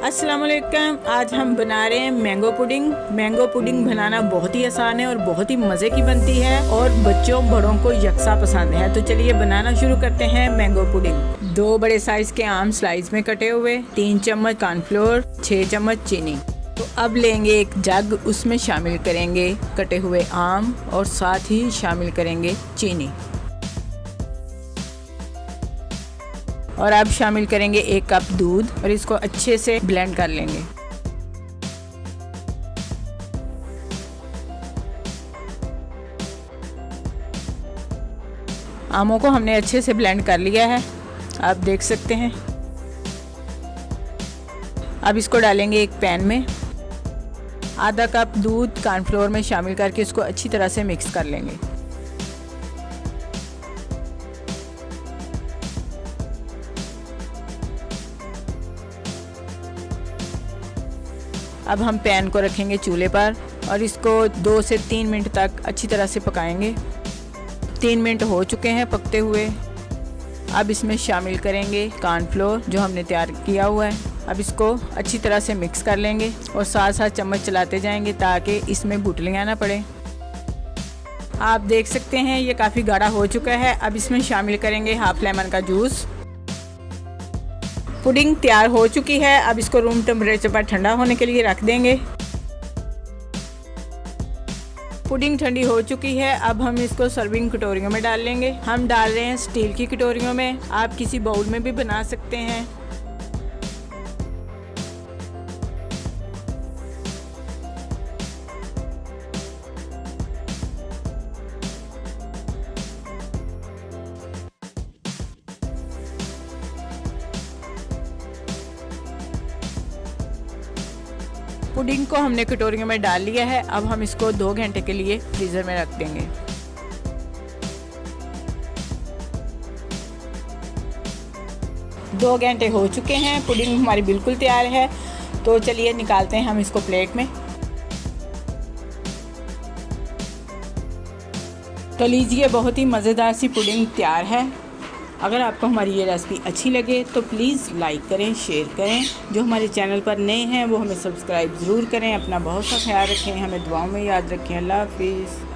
अस्सलाम वालेकुम। आज हम बना रहे हैं मैंगो पुडिंग। मैंगो पुडिंग बनाना बहुत ही आसान है और बहुत ही मज़े की बनती है और बच्चों बड़ों को यकसा पसंद है। तो चलिए बनाना शुरू करते हैं मैंगो पुडिंग। 2 बड़े साइज़ के आम स्लाइस में कटे हुए, 3 चम्मच कॉर्नफ्लोर, 6 चम्मच चीनी। तो अब लेंगे एक जग, उसमें शामिल करेंगे कटे हुए आम और साथ ही शामिल करेंगे चीनी। और अब शामिल करेंगे 1 कप दूध और इसको अच्छे से ब्लेंड कर लेंगे। आमों को हमने अच्छे से ब्लेंड कर लिया है, आप देख सकते हैं। अब इसको डालेंगे एक पैन में। आधा कप दूध कॉर्नफ्लोर में शामिल करके इसको अच्छी तरह से मिक्स कर लेंगे। अब हम पैन को रखेंगे चूल्हे पर और इसको 2 से 3 मिनट तक अच्छी तरह से पकाएंगे। 3 मिनट हो चुके हैं पकते हुए। अब इसमें शामिल करेंगे कॉर्नफ्लोर जो हमने तैयार किया हुआ है। अब इसको अच्छी तरह से मिक्स कर लेंगे और साथ साथ चम्मच चलाते जाएंगे ताकि इसमें गुठलियाँ ना पड़े। आप देख सकते हैं ये काफ़ी गाढ़ा हो चुका है। अब इसमें शामिल करेंगे हाफ लेमन का जूस। पुडिंग तैयार हो चुकी है। अब इसको रूम टेम्परेचर पर ठंडा होने के लिए रख देंगे। पुडिंग ठंडी हो चुकी है। अब हम इसको सर्विंग कटोरियों में डाल लेंगे। हम डाल रहे हैं स्टील की कटोरियों में, आप किसी बाउल में भी बना सकते हैं। पुडिंग को हमने कटोरियों में डाल लिया है। अब हम इसको 2 घंटे के लिए फ्रीज़र में रख देंगे। दो घंटे हो चुके हैं, पुडिंग हमारी बिल्कुल तैयार है। तो चलिए निकालते हैं हम इसको प्लेट में। तो लीजिए, बहुत ही मज़ेदार सी पुडिंग तैयार है। अगर आपको हमारी ये रेसिपी अच्छी लगे तो प्लीज़ लाइक करें, शेयर करें। जो हमारे चैनल पर नए हैं वो हमें सब्सक्राइब ज़रूर करें। अपना बहुत सा ख्याल रखें, हमें दुआओं में याद रखें। अल्लाह हाफिज़।